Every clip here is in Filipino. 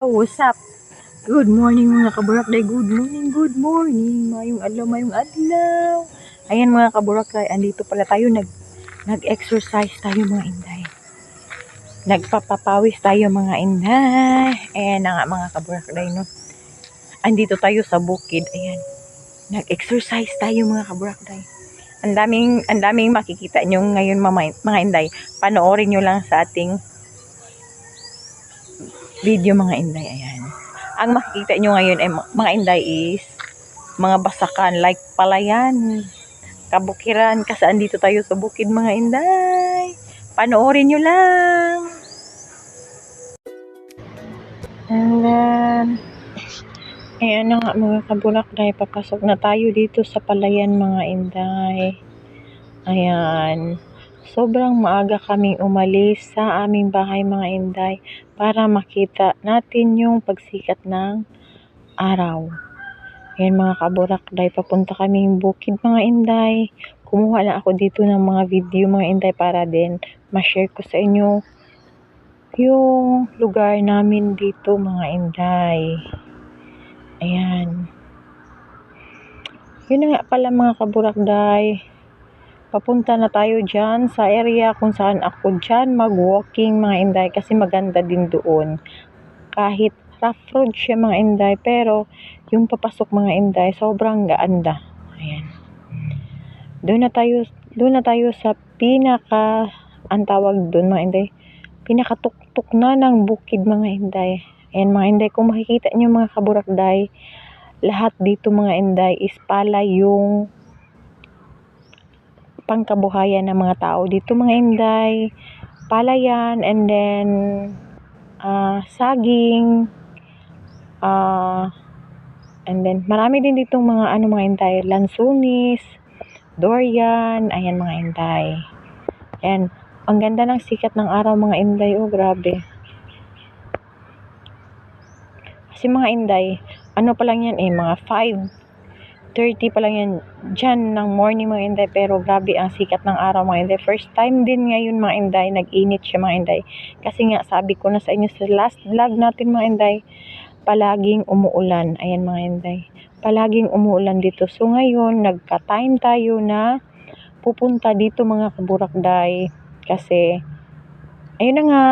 What's up? Good morning mga kaburakday. Good morning, good morning. Mayong adlaw. Ayan mga kaburakday, andito pala tayo nag-exercise tayo mga inday. Nagpapapawis tayo mga inday. Ayan na nga mga kaburakday, no. Andito tayo sa bukid. Ayan. Nag-exercise tayo mga kaburakday. Ang daming makikita nyo ngayon mga inday. Panoorin nyo lang sa ating video mga inday. Ayan. Ang makikita nyo ngayon ay mga inday is mga basakan like palayan, kabukiran, kasi andito tayo sa bukid mga inday. Panoorin nyo lang. And then, ayan na nga mga kabulakday, papasok na tayo dito sa palayan mga inday. Ayan. Sobrang maaga kaming umalis sa aming bahay mga inday para makita natin yung pagsikat ng araw. Ayan mga kaburakday, papunta kaming bukid mga inday. Kumuha na ako dito ng mga video mga inday para din ma-share ko sa inyo yung lugar namin dito mga inday. Ayan. Yun na nga pala mga kaburakday. Papunta na tayo dyan sa area kung saan ako dyan mag-walking mga inday kasi maganda din doon. Kahit rough road siya mga inday pero yung papasok mga inday sobrang gaanda. Ayan. Doon na tayo sa ang tawag doon mga inday, pinakatuktok na ng bukid mga inday. Ayan mga inday, kung makikita nyo mga kaburakday, lahat dito mga inday is palay yung pangkabuhayan ng mga tao dito mga inday. Palayan and then saging, and then marami din ditong mga mga inday, lansunis, durian, ayan mga inday. Ayan, ang ganda ng sikat ng araw mga inday, oh grabe. Kasi mga inday, pa lang yan mga 5:30 pa lang yan dyan ng morning mga inday, pero grabe ang sikat ng araw mga inday. First time din ngayon mga inday, nag-init siya mga inday. Kasi nga sabi ko na sa inyo sa last vlog natin mga inday, palaging umuulan. Ayan mga inday, palaging umuulan dito. So ngayon, nagka-time tayo na pupunta dito mga kaburakday. Kasi, ayun na nga,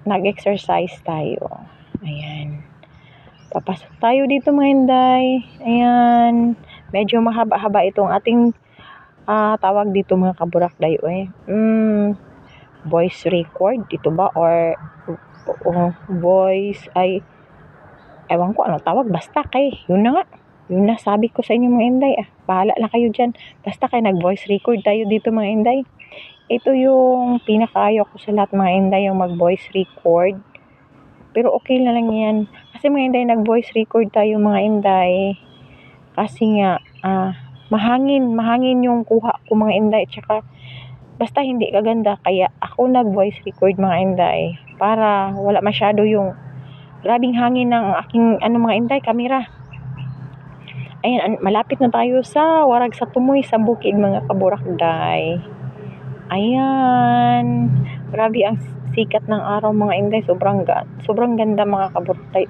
nag-exercise tayo. Ayan. Papasok tayo dito mga inday. Ayan. Medyo mahaba-haba itong ating tawag dito mga kaburakday. Voice record dito ba? Or voice ay ewan ko ano tawag, basta kay yun na nga, yun na sabi ko sa inyo mga inday, bahala na kayo dyan, basta kay nag voice record tayo dito mga inday. Ito yung pinakaayaw ko sa lahat mga inday, yung mag voice record, pero okay na lang yan kasi mga inday, nag voice record tayo mga inday kasi nga mahangin yung kuha ko mga inday, tsaka basta hindi kaganda, kaya ako nag voice record mga inday para wala masyado yung grabing hangin ng aking mga inday, kamera. Ayan, malapit na tayo sa Warag sa Tumoy sa bukid mga kaburakday. Ayan, grabe ang sikat ng araw mga inday, sobrang ganda mga kaburakday.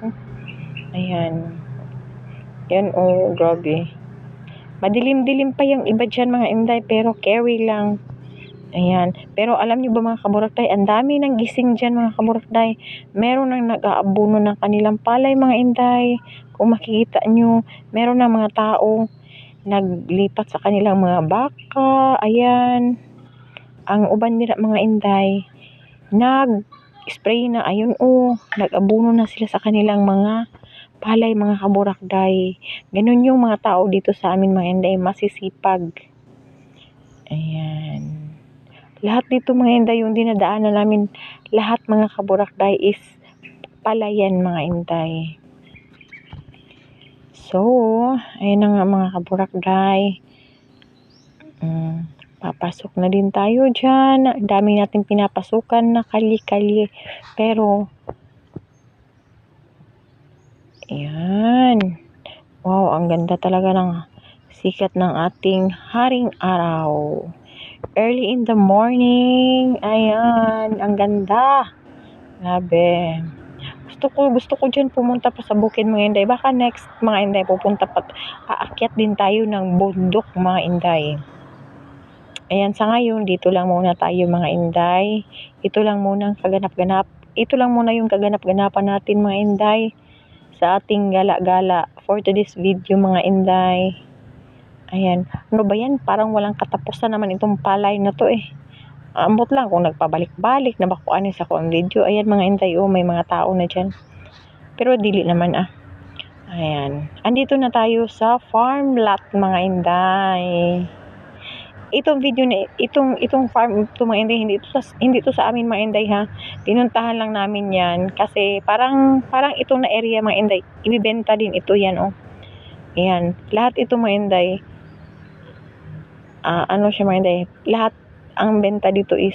Ayan. Yan grabe. Madilim-dilim pa yung iba dyan mga inday, pero carry lang. Ayan. Pero alam nyo ba mga kaburakday, ang dami ng gising dyan mga kaburakday. Meron nang nag-aabuno ng kanilang palay mga inday. Kung makikita nyo, meron ng mga tao naglipat sa kanilang mga baka. Ayan. Ang uban nila mga inday, nag-spray na, ayun nag-abuno na sila sa kanilang mga palay mga kaburakday. Ganun yung mga tao dito sa amin mga inday, masisipag. Ayan. Lahat dito mga inday, yung dinadaanan namin, lahat mga kaburakday is palayan mga inday. So, ayun na nga mga kaburakday. Papasok na din tayo dyan. Ang dami natin pinapasukan na kali-kali. Pero, ayan. Wow, ang ganda talaga ng sikat ng ating haring araw. Early in the morning. Ayan, ang ganda. Grabe. gusto ko dyan pumunta pa sa bukid mga inday. Baka next mga inday pupunta pa, aakyat din tayo ng bundok mga inday. Ayan, sa ngayon dito lang muna tayo mga inday. Ito lang muna yung kaganap-ganapan natin mga inday sa ating gala-gala for today's video mga inday. Ayan, ano ba yan? Parang walang katapusan naman itong palay na to eh. Ambot lang kung nagpabalik-balik na bakuan sa ko ang video. Ayan mga inday, may mga tao na dyan. Pero dili naman Ayan, andito na tayo sa farm lot mga inday. Itong video na itong farm ito mga inday, hindi to sa amin mga inday ha. Pinuntahan lang namin yan kasi parang itong na area mga inday, ibibenta din ito yan Ayan, lahat ito mga inday. Ano siya mga inday? Lahat ang benta dito is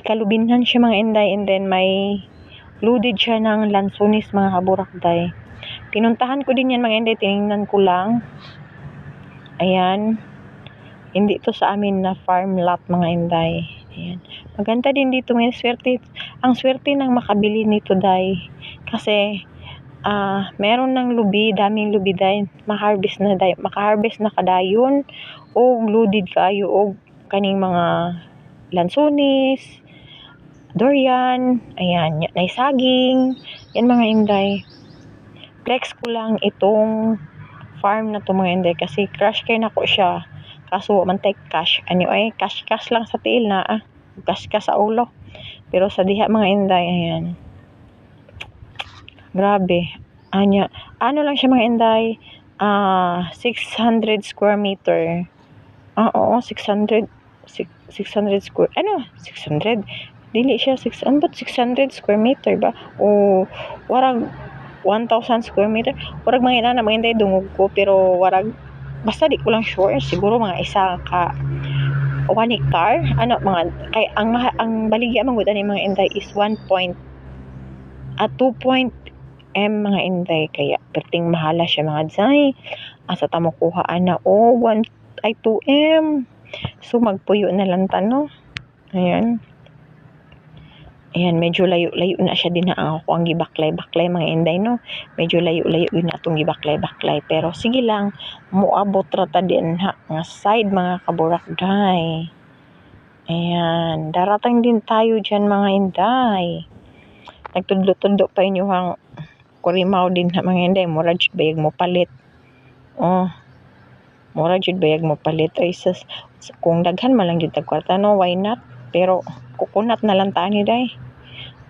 kalubinhan siya mga inday, and then may loaded siya ng lansones mga kaburakday. Pinuntahan ko din yan mga inday, tinignan ko lang. Ayan, hindi to sa amin na farm lot mga inday. Ayan, maganda din dito, may swerte. Ang swerte ng makabili nito day kasi meron ng daming lubi day, makaharvest na kadayon o loaded kayo o kaning mga lansones, durian, ayan, nay saging, yan mga inday. Flex ko lang itong farm na to mga inday kasi crush kay nako siya. Kaso man tay cash. Anyway, cash lang sa tiil na cash sa ulo. Pero sa diha mga inday, ayan. Grabe. Ano lang siya mga inday, 600 square meter. Oo, 600 square. 600? Dili siya 600 square meter ba? O warag 1,000 square meter. Warag mga inana mga inday dungog ko pero warag basta di ko lang sure, siguro mga isa ka 1 hectare kay ang baligya man gud ani mga inday is 2 mga inday, kaya perting mahala siya mga day. Asa ta mo kuha 2M. So magpuyo na lang tano. Ayan, medyo layo na siya din ako ang gibaklay mga inday no. Medyo layo yun na atong gibaklay. Pero sige lang, moabot ra ta din nga side mga kaburakday. Ayan, daratang din tayo dyan mga inday. Nagtudlo-tudlo pa inyo hang kurimaw din mga inday, mura jud bayag mo palit. Mura jud bayag mo palit ay kung daghan man lang jud tag kwarta no, why not? Pero kukunat na lang tani day.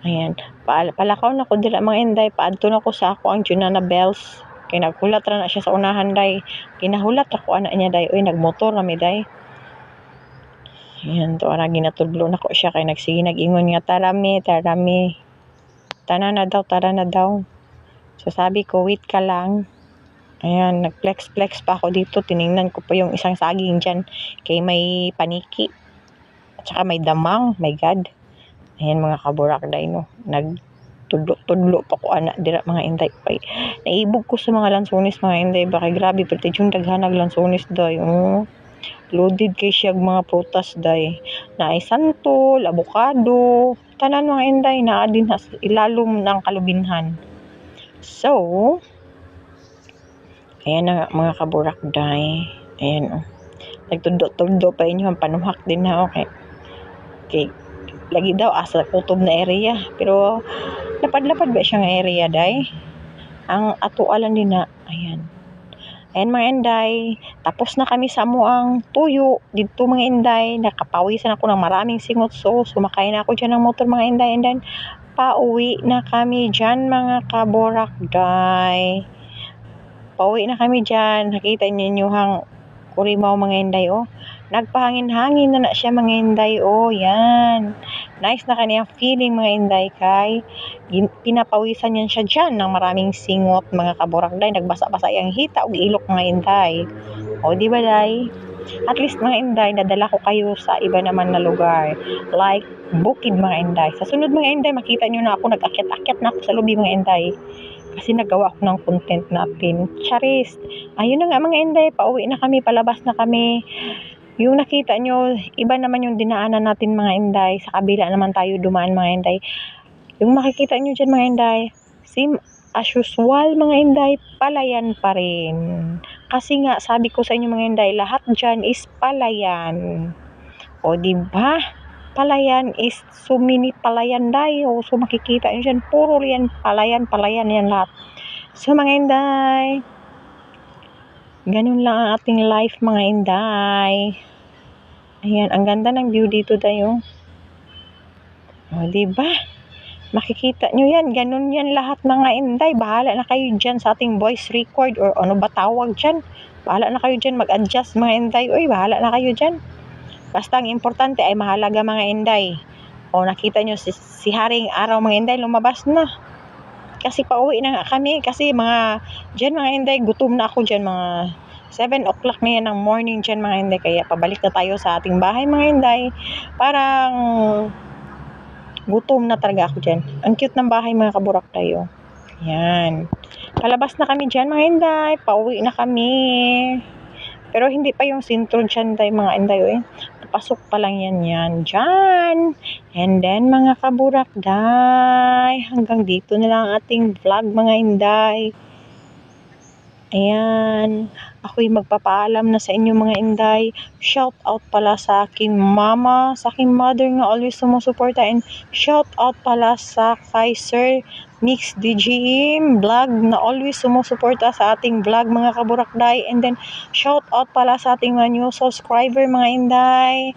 Ayan, palakaw na ko dila mga inday, paadto na ko sa ako ang Junana Bells. Kay naghulat ra na siya sa unahan day. Kinahulat ako ana niya day, nagmotor na mi day. Ayan, to ara ginatudlo na ko siya kay nag-ingon nga tara mi. Tara na daw. So sabi ko, wait ka lang. Ayan, nag-flex pa ako dito. Tiningnan ko pa yung isang saging dyan. Kay may paniki. At saka may damang. My God. Ayan mga kaburakday no. Nagtudlo pa ko dira mga inday. Naibog ko sa mga lansones mga inday. Baka grabe. Pati yung daghanag lansones day. Loaded kay siya mga prutas day. Naay santol, avocado. Tanan mga inday na din sa ilalom ng kalubinhan. So, ayan na mga kaburakday. Ayan nagtundo pa inyo ang panuhak din na okay. Lagi daw asa kutob na area pero lapad-lapad ba siyang area day? Ang atualan din na ayan mga inday, tapos na kami sa amuang tuyo dito mga inday. Nakapawisan ako ng maraming singot, so sumakay na ako dyan ng motor mga inday, and then pauwi na kami dyan mga kaburakday. Nakita ninyo hang kurimaw mga inday nagpahangin-hangin na siya mga inday yan. Nice na kaniyang feeling mga inday kay pinapawisan yan siya dyan ng maraming singot mga kaburakday. Nagbasa-basa yung hita o ilok mga inday. Di ba day? At least mga inday, nadala ko kayo sa iba naman na lugar like bukid mga inday. Sa sunod mga inday, makita nyo na ako nag-akyat-akyat na ako sa lobby mga inday. Kasi nagawa ako ng content natin. Charis. Ayun na nga mga inday, pauwi na kami, palabas na kami. Yung nakita nyo, iba naman yung dinaanan natin mga inday. Sa kabila naman tayo dumaan mga inday. Yung makikita nyo dyan mga inday, same as usual mga inday, palayan pa rin. Kasi nga, sabi ko sa inyo mga inday, lahat dyan is palayan. O, diba? Palayan is so many palayan dayo. So, makikita nyo dyan, puro yan palayan yan lahat. So, mga inday, ganun lang ang ating life mga inday. Ayan, ang ganda ng view dito tayo. O, diba? Makikita nyo yan, ganun yan lahat mga inday. Bahala na kayo dyan sa ating voice record or ano ba tawag dyan. Bahala na kayo dyan mag-adjust mga inday. Uy, bahala na kayo dyan. Basta ang importante ay mahalaga mga inday. O nakita nyo si Haring Araw mga inday lumabas na. Kasi pauwi na nga kami. Kasi dyan mga inday, gutom na ako dyan mga 7 o'clock na yan ng morning dyan mga inday. Kaya pabalik na tayo sa ating bahay mga inday. Parang gutom na talaga ako dyan. Ang cute ng bahay mga kaburak tayo. Yan. Palabas na kami dyan mga inday. Pauwi na kami. Pero hindi pa yung sintro dyan tayo mga inday. Pasok pa lang yan dyan. And then mga kaburakday, hanggang dito na lang ating vlog mga inday. Ayan, ako'y magpapaalam na sa inyo mga inday. Shout out pala sa aking mama, sa aking mother nga always sumusuporta, and shout out pala sa kay Sir Mix DGM vlog na always sumusuporta sa ating vlog mga kaburakday. And then shout out pala sa ating mga new subscriber mga inday.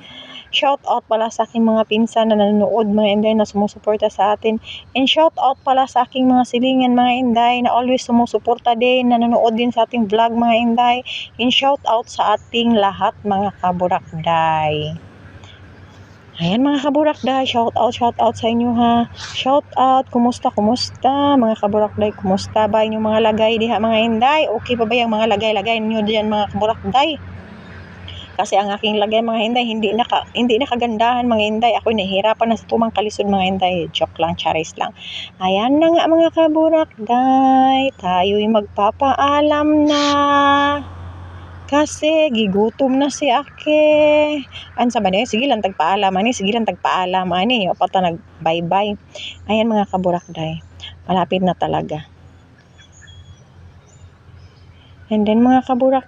Shout out pala sa aking mga pinsan na nanonood mga inday na sumusuporta sa atin. And shout out pala sa aking mga silingan mga inday na always sumusuporta din, nanonood din sa ating vlog mga inday. And shout out sa ating lahat mga kaburakday. Ayan mga kaburakday, shout out sa inyo ha. Shout out, kumusta mga kaburakday, kumusta ba inyong mga lagay diha mga inday? Okay pa ba yung mga lagay ninyo diyan mga kaburakday? Kasi ang aking lagay mga inday, hindi na kagandahan mga inday. Ako nahihirapan na sa tumang kalisod mga inday. Joke lang, charis lang. Ayan na nga mga kaburakday, tayo'y magpapaalam na. Kasi gigutom na si Ake. Ansa ba niya? Sige lang tagpaalam ani. O pata nag-bye-bye. Ayan mga kaburakday, malapit na talaga. And then mga kaburak